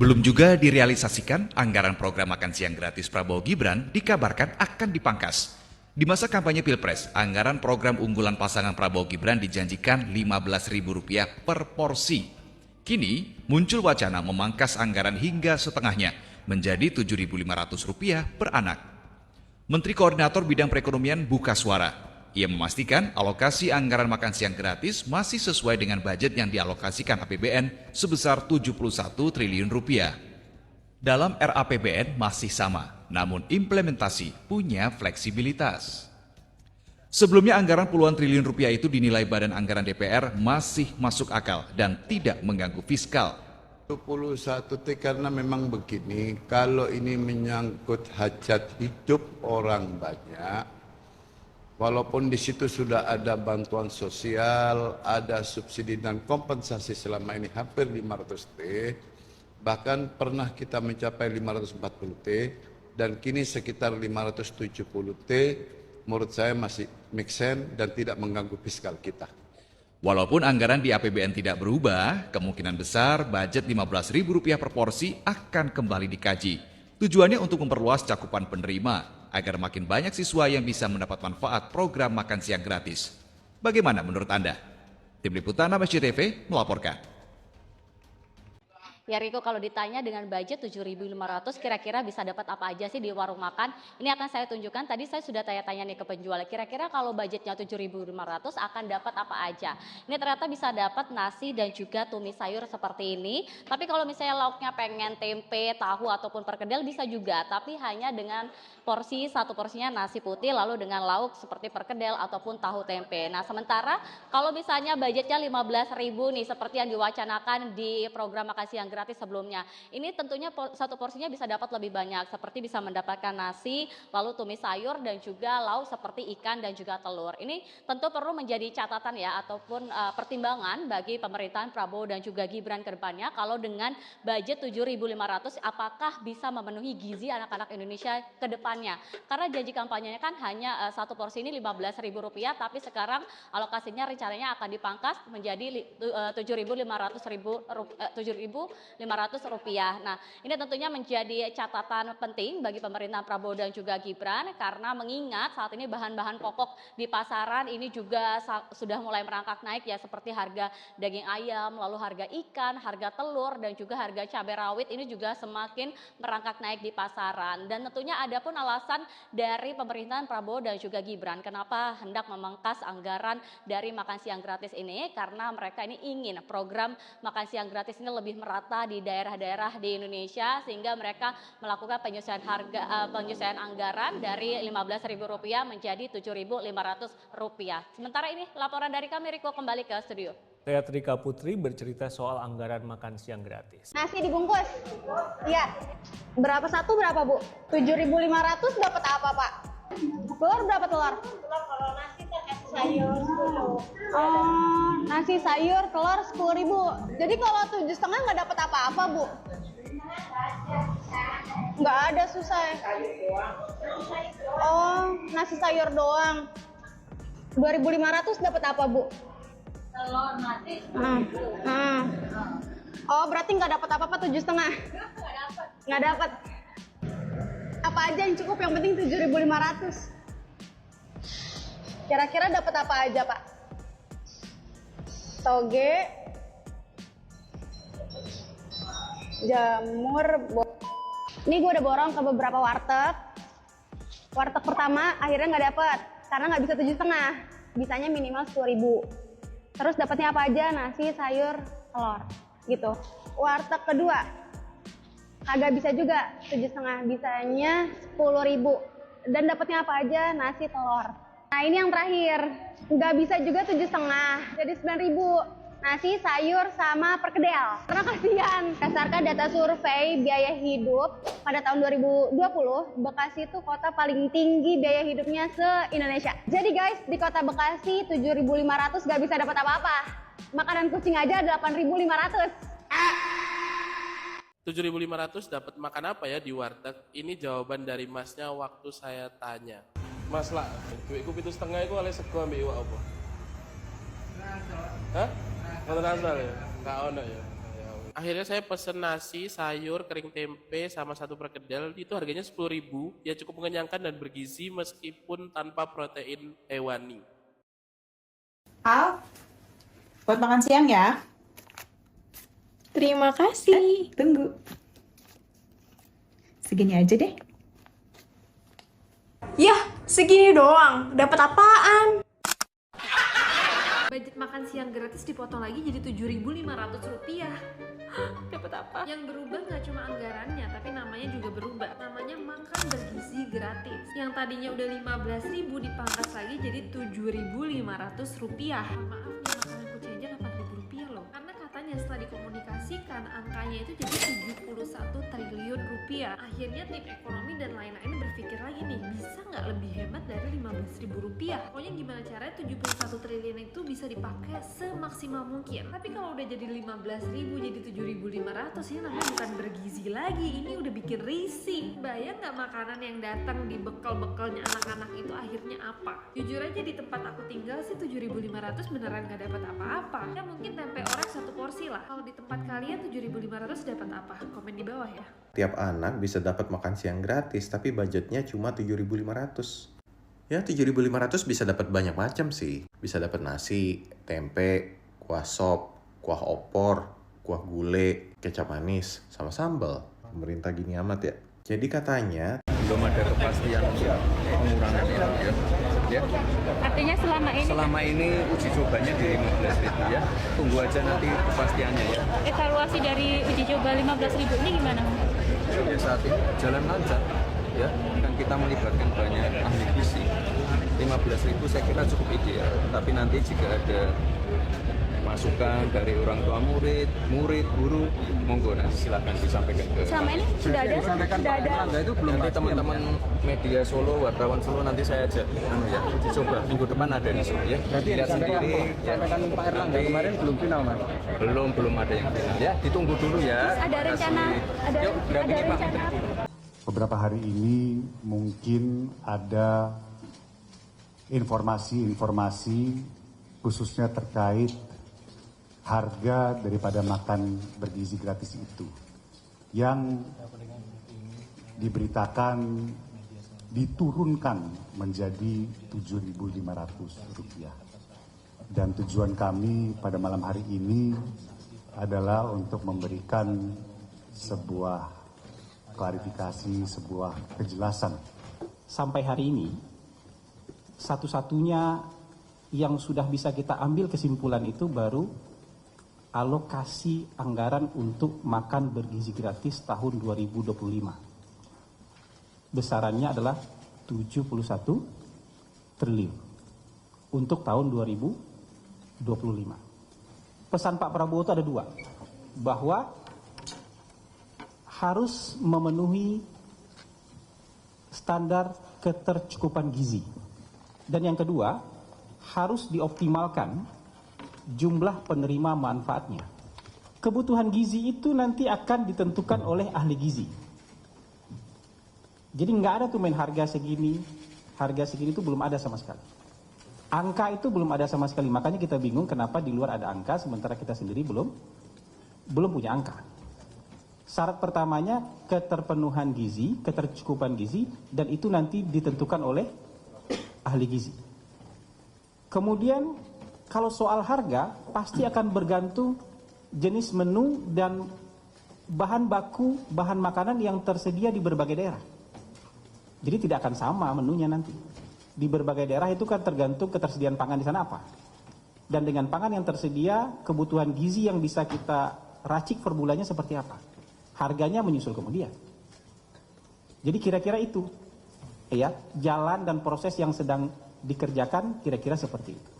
Belum juga direalisasikan, anggaran program makan siang gratis Prabowo Gibran dikabarkan akan dipangkas. Di masa kampanye Pilpres, anggaran program unggulan pasangan Prabowo Gibran dijanjikan Rp15.000 per porsi. Kini muncul wacana memangkas anggaran hingga setengahnya menjadi Rp7.500 per anak. Menteri Koordinator Bidang Perekonomian buka suara. Ia memastikan alokasi anggaran makan siang gratis masih sesuai dengan budget yang dialokasikan APBN sebesar Rp71 triliun. Dalam RAPBN masih sama, namun implementasi punya fleksibilitas. Sebelumnya anggaran puluhan triliun rupiah itu dinilai Badan Anggaran DPR masih masuk akal dan tidak mengganggu fiskal. 21T karena memang begini, kalau ini menyangkut hajat hidup orang banyak, walaupun di situ sudah ada bantuan sosial, ada subsidi dan kompensasi selama ini hampir 500T, bahkan pernah kita mencapai 540T, dan kini sekitar 570T, menurut saya masih make sense dan tidak mengganggu fiskal kita. Walaupun anggaran di APBN tidak berubah, kemungkinan besar budget Rp15.000 per porsi akan kembali dikaji. Tujuannya untuk memperluas cakupan penerima, agar makin banyak siswa yang bisa mendapat manfaat program makan siang gratis. Bagaimana menurut Anda? Tim Liputan Amesty TV melaporkan. Ya Riko, kalau ditanya dengan budget 7.500 kira-kira bisa dapat apa aja sih di warung makan? Ini akan saya tunjukkan, tadi saya sudah tanya-tanya nih ke penjual, kira-kira kalau budgetnya 7.500 akan dapat apa aja? Ini ternyata bisa dapat nasi dan juga tumis sayur seperti ini, tapi kalau misalnya lauknya pengen tempe, tahu ataupun perkedel bisa juga, tapi hanya dengan porsi, satu porsinya nasi putih lalu dengan lauk seperti perkedel ataupun tahu tempe. Nah sementara kalau misalnya budgetnya 15.000 nih seperti yang diwacanakan di program makan siang gratis sebelumnya. Ini tentunya satu porsinya bisa dapat lebih banyak, seperti bisa mendapatkan nasi, lalu tumis sayur dan juga lauk seperti ikan dan juga telur. Ini tentu perlu menjadi catatan ya ataupun pertimbangan bagi pemerintahan Prabowo dan juga Gibran ke depannya kalau dengan budget 7.500 apakah bisa memenuhi gizi anak-anak Indonesia ke depannya. Karena janji kampanyenya kan hanya satu porsi ini Rp15.000, tapi sekarang alokasinya rencananya akan dipangkas menjadi Rp7.500. Nah, ini tentunya menjadi catatan penting bagi pemerintahan Prabowo dan juga Gibran karena mengingat saat ini bahan-bahan pokok di pasaran ini juga sudah mulai merangkak naik ya, seperti harga daging ayam, lalu harga ikan, harga telur dan juga harga cabai rawit ini juga semakin merangkak naik di pasaran. Dan tentunya ada pun alasan dari pemerintahan Prabowo dan juga Gibran kenapa hendak memangkas anggaran dari makan siang gratis ini, karena mereka ini ingin program makan siang gratis ini lebih merata di daerah-daerah di Indonesia sehingga mereka melakukan penyesuaian anggaran dari Rp15.000 menjadi Rp7.500. Sementara ini laporan dari kami, Riko, kembali ke studio. Saya Trika Putri bercerita soal anggaran makan siang gratis. Nasi dibungkus? Iya. Berapa satu berapa, Bu? 7.500 dapat apa, Pak? Telur berapa telur? Telur kalau nasi kasih sayur 10. Oh, nasi sayur telur 10.000. Jadi kalau 7,5 nggak dapat apa-apa, Bu? Nggak ada, susah ya? Oh, nasi sayur doang. 2.500 dapat apa, Bu? Telur nasi. Oh, berarti nggak dapat apa-apa 7,5? Nggak dapat. Apa aja yang cukup, yang penting 7.500. Kira-kira dapat apa aja, Pak? Toge, jamur, ini gue udah borong ke beberapa warteg. Warteg pertama akhirnya nggak dapet karena nggak bisa 7,5, bisanya minimal 10.000. Terus dapatnya apa aja? Nasi, sayur, telur, gitu. Warteg kedua agak bisa juga 7,5, bisanya 10.000. Dan dapatnya apa aja? Nasi, telur. Nah ini yang terakhir, nggak bisa juga 7,5, jadi 9.000. Nasi, sayur, sama perkedel. Karena kasihan, berdasarkan data survei biaya hidup pada tahun 2020, Bekasi itu kota paling tinggi biaya hidupnya se-Indonesia. Jadi guys, di kota Bekasi 7.500 nggak bisa dapat apa-apa. Makanan kucing aja 8.500. 7.500 dapat makan apa ya di warteg? Ini jawaban dari masnya waktu saya tanya. Mas lah, duitku 7,5 itu oleh sego ambil iwak apa? Hah? Nonton asal ya? Nggak ono ya? Akhirnya saya pesen nasi, sayur, kering tempe, sama satu perkedel. Itu harganya 10.000. Ya cukup mengenyangkan dan bergizi meskipun tanpa protein hewani. Al, buat makan siang ya. Terima kasih. Tunggu. Segini aja deh. Yah, segini doang. Dapat apaan? Budget makan siang gratis dipotong lagi jadi Rp7.500. Dapat apa? Yang berubah nggak cuma anggarannya, tapi namanya juga berubah. Namanya makan bergizi gratis. Yang tadinya udah 15.000 dipangkas lagi jadi Rp7.500. Maaf nih, makanan kucing aja Rp8.000 loh. Karena katanya setelah dikomunikasikan angkanya itu jadi Rp71 triliun. Akhirnya tim ekonomi dan lain-lain berpikir lagi nih, bisa nggak lebih hemat dari Rp15.000? Pokoknya gimana caranya 71 triliun itu bisa dipakai semaksimal mungkin. Tapi kalau udah jadi 15.000 jadi 7.500, ini namanya bukan bergizi lagi, ini udah bikin risih. Bayang nggak makanan yang datang di bekal-bekalnya anak-anak itu akhirnya apa? Jujur aja di tempat aku tinggal sih 7.500 beneran nggak dapat apa-apa. Ya mungkin tempe orek satu porsi lah. Kalau di tempat kalian 7.500 dapat apa? Komen di bawah ya. Tiap anak bisa dapat makan siang gratis, tapi budgetnya cuma 7.500. Ya 7.500 bisa dapat banyak macam sih. Bisa dapat nasi, tempe, kuah sop, kuah opor, kuah gulai, kecap manis, sama sambal. Pemerintah gini amat ya. Jadi katanya belum ada kepastian pengurangan ya. Artinya Selama ini uji cobanya di 15.000 ya. Tunggu aja nanti kepastiannya ya. evaluasi dari uji coba 15.000 ini gimana? Ya saat ini jalan lancar ya. Kan kita melibatkan banyak ahli gizi. 15.000 saya kira cukup ideal. Tapi nanti jika ada masukan dari orang tua murid, guru, monggo nanti silakan disampaikan ke. Selama ini sudah ada Itu belum nanti teman-teman media Solo, wartawan Solo nanti saya ajak ya, dicoba minggu depan ada di Solo ya. Lihat sendiri. Sampaikan Pak Erlangga kemarin belum final Mas. Belum ada yang final ya. Ditunggu dulu ya. ada rencana Beberapa hari ini mungkin ada informasi-informasi khususnya terkait harga daripada makan bergizi gratis itu yang diberitakan diturunkan menjadi Rp7.500. Dan tujuan kami pada malam hari ini adalah untuk memberikan sebuah klarifikasi, sebuah kejelasan. Sampai hari ini, satu-satunya yang sudah bisa kita ambil kesimpulan itu baru alokasi anggaran untuk makan bergizi gratis tahun 2025. Besarannya adalah 71 triliun untuk tahun 2025. Pesan Pak Prabowo itu ada dua, bahwa harus memenuhi standar ketercukupan gizi. Dan yang kedua, harus dioptimalkan jumlah penerima manfaatnya. Kebutuhan gizi itu nanti akan ditentukan oleh ahli gizi. Jadi nggak ada tuh main harga segini itu belum ada sama sekali. Angka itu belum ada sama sekali, makanya kita bingung kenapa di luar ada angka sementara kita sendiri belum punya angka. Syarat pertamanya keterpenuhan gizi, ketercukupan gizi, dan itu nanti ditentukan oleh ahli gizi. Kemudian kalau soal harga pasti akan bergantung jenis menu dan bahan baku, bahan makanan yang tersedia di berbagai daerah. Jadi tidak akan sama menunya nanti. Di berbagai daerah itu kan tergantung ketersediaan pangan di sana apa. Dan dengan pangan yang tersedia, kebutuhan gizi yang bisa kita racik per bulannya seperti apa. Harganya menyusul kemudian. Jadi kira-kira itu ya, jalan dan proses yang sedang dikerjakan kira-kira seperti itu.